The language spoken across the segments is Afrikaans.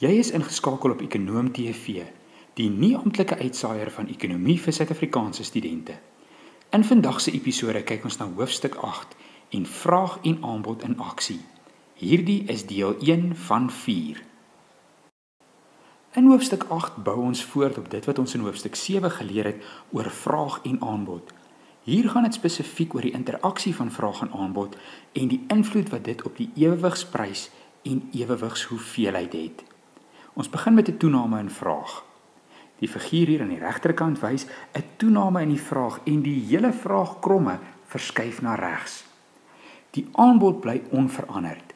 Jy is ingeskakel op Ekonoom TV, die nie-amptelike uitsaaier van ekonomie vir Suid-Afrikaanse studente. In vandag se episode kyk ons na hoofstuk 8 en vraag en aanbod in aksie. Hierdie is deel 1 van 4. In hoofstuk 8 bou ons voort op dit wat ons in hoofstuk 7 geleer het oor vraag en aanbod. Hier gaan dit spesifiek oor die interaksie van vraag en aanbod en die invloed wat dit op die ewewigsprys en ewewigshoeveelheid het. Ons begin met 'n toename in vraag. Die figuur hier aan die regterkant wys 'n toename in die vraag en die hele vraagkromme verskuif na regs. Die aanbod bly onveranderd.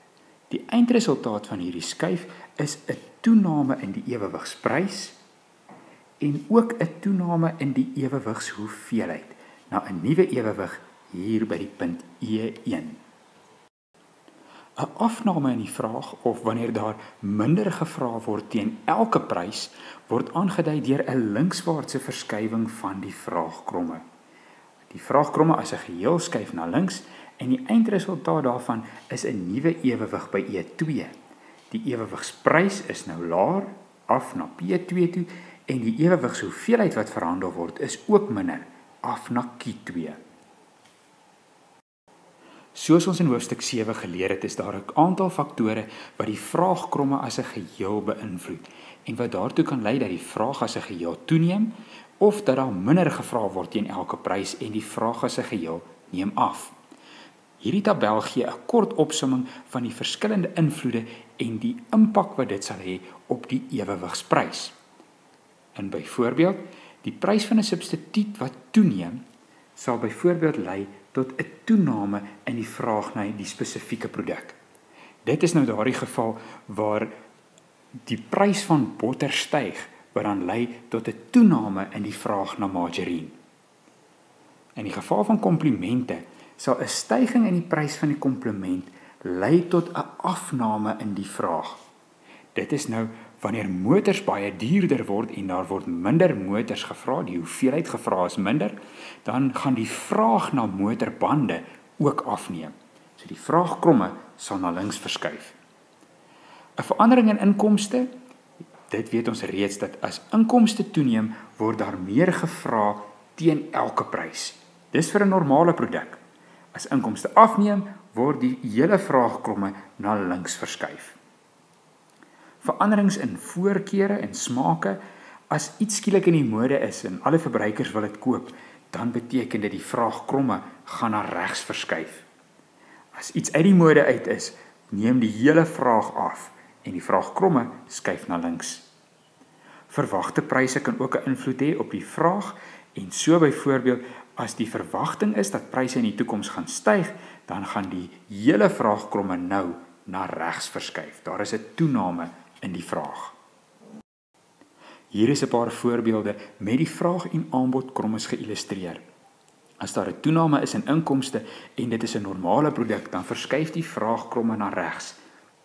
Die eindresultaat van hierdie skuif is 'n toename in die ewewigsprys en ook 'n toename in die ewewigshoeveelheid na 'n nuwe ewewig hier by die punt E1. 'n Afname in die vraag of wanneer daar minder gevra word teen elke prys word aangedui deur 'n linkswaartse verskywing van die vraagkromme. Die vraagkromme as 'n geheel skuif na links en die eindresultaat daarvan is 'n nuwe ewewig by E2. Die ewewigsprys is nou laer af na P2 toe en die ewewigshoeveelheid wat verhandel word is ook minder af na Q2. Soos ons in hoofstuk 7 geleer het, is daar 'n aantal faktore wat die vraagkromme as 'n geheel beïnvloed en wat daartoe kan lei dat die vraag as 'n geheel toeneem of dat daar minder gevra word teen elke prys en die vraag as 'n geheel neem af. Hierdie tabel gee 'n kort opsomming van die verskillende invloede en die impak wat dit sal hê op die ewewigsprys. En byvoorbeeld, die prys van 'n substituut wat toeneem sal byvoorbeeld lei tot 'n toename in die vraag na die spesifieke produk. Dit is nou daardie geval waar die prys van botter styg, wat dan lei tot 'n toename in die vraag na margarine. In die geval van komplimente sal 'n styging in die prys van die kompliment lei tot 'n afname in die vraag. Dit is nou wanneer motors baie duurder word en daar word minder motors gevra, die hoeveelheid gevra is minder, dan gaan die vraag na motorbande ook afneem. So die vraagkromme sal na links verskuif. 'n Verandering in inkomste, dit weet ons reeds dat as inkomste toeneem, word daar meer gevra teen elke prys. Dis vir 'n normale produk. As inkomste afneem, word die hele vraagkromme na links verskuif. Veranderings in voorkeure en smake, as iets skielik in die mode is en alle verbruikers wil dit koop, dan beteken dit die vraagkromme gaan na regs verskuif. As iets uit die mode uit is, neem die hele vraag af en die vraagkromme skuif na links. Verwagte pryse kan ook 'n invloed hê op die vraag en so byvoorbeeld as die verwagting is dat pryse in die toekoms gaan styg, dan gaan die hele vraagkromme nou na regs verskuif. Daar is 'n toename in die vraag. Hier is 'n paar voorbeelde met die vraag en aanbod krommes geïllustreer. As daar 'n toename is in inkomste en dit is 'n normale produk, dan verskuif die vraagkromme na regs.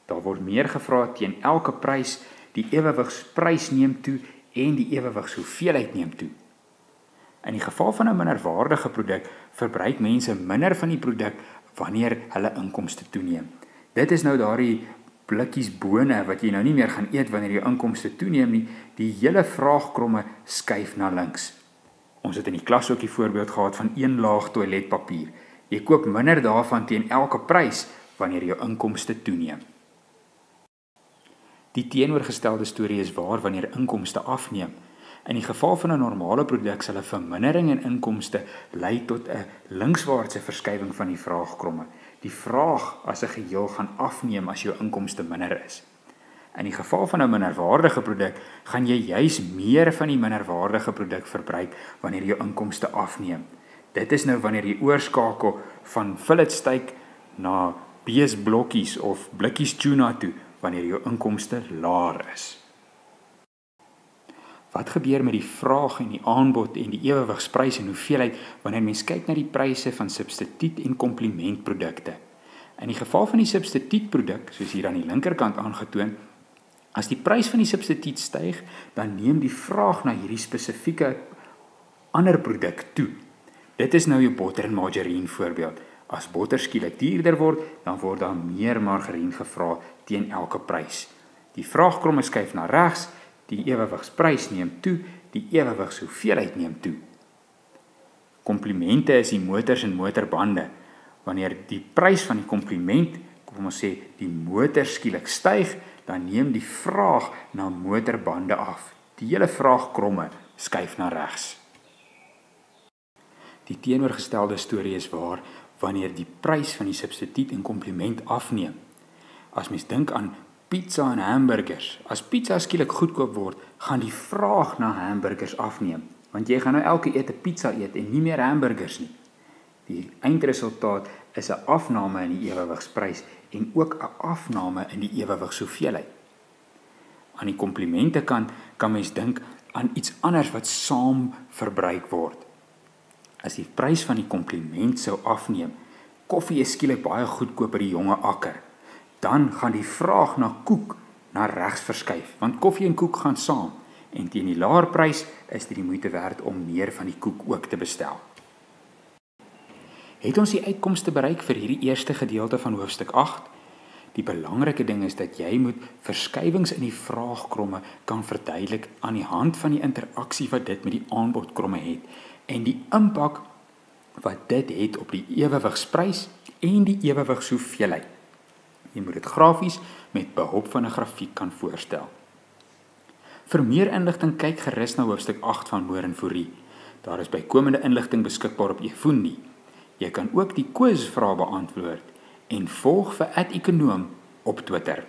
Daar word meer gevra teen elke prys, die ewewigsprys neem toe en die ewewigshoeveelheid neem toe. In die geval van 'n minderwaardige produk, verbruik mense minder van die produk wanneer hulle inkomste toeneem. Dit is nou daardie blikkies bone wat jy nou nie meer gaan eet wanneer jou inkomste toeneem nie, die hele vraagkromme skuif na links. Ons het in die klas ook die voorbeeld gehad van 1 laag toiletpapier. Jy koop minder daarvan teen elke prys wanneer jou inkomste toeneem. Die teenoorgestelde storie is waar wanneer inkomste afneem. In die geval van 'n normale produk sal 'n vermindering in inkomste lei tot 'n linkswaartse verskywing van die vraagkromme. Die vraag as 'n geheel gaan afneem as jou inkomste minder is. In die geval van 'n minderwaardige produk gaan jy juis meer van die minderwaardige produk verbruik wanneer jou inkomste afneem. Dit is nou wanneer jy oorskakel van filletsteak na beesblokkies of blikkies tuna toe wanneer jou inkomste laer is. Wat gebeur met die vraag en die aanbod en die ewewigsprys en hoeveelheid wanneer mens kyk na die pryse van substituut en komplementprodukte? In die geval van die substituutproduk, soos hier aan die linkerkant aangetoon, as die prys van die substituut styg, dan neem die vraag na hierdie spesifieke ander produk toe. Dit is nou jou botter en margarine voorbeeld. As botter skielik duurder word, dan word daar meer margarine gevra teen elke prys. Die vraagkromme skuif na regs, die ewewigsprys neem toe, die ewewigshoeveelheid neem toe. Komplimente is die motors en motorbande. Wanneer die prys van die kompliment, kom ons sê, die motor skielik styg, dan neem die vraag na motorbande af. Die hele vraagkromme skuif na regs. Die teenoorgestelde storie is waar wanneer die prys van die substituut en kompliment afneem. As mens dink aan pizza en hamburgers, as pizza skielik goedkoop word, gaan die vraag na hamburgers afneem, want jy gaan nou elke eet 'n pizza eet en nie meer hamburgers nie. Die eindresultaat is 'n afname in die ewewigsprys en ook 'n afname in die ewewigshoeveelheid. Aan die komplimente kant kan mens dink aan iets anders wat saam verbruik word. As die prys van die kompliment sou afneem, koffie is skielik baie goedkoop by die jonge akker, dan gaan die vraag na koek na regs verskuif, want koffie en koek gaan saam, en teen die laer prys is dit die moeite werd om meer van die koek ook te bestel. Het ons die uitkomste bereik vir hierdie eerste gedeelte van hoofstuk 8? Die belangrike ding is dat jy moet verskywings in die vraagkromme kan verduidelik aan die hand van die interaksie wat dit met die aanbodkromme het, en die impak wat dit het op die ewewigsprys en die ewewigshoeveelheid. Jy moet dit grafies met behulp van 'n grafiek kan voorstel. Vir meer inligting kyk gerus na hoofstuk 8 van Moor en Fourie. Daar is bykomende inligting beskikbaar op eFoondie. Jy kan ook die quizvrae beantwoord en volg vir @ekonoom op Twitter.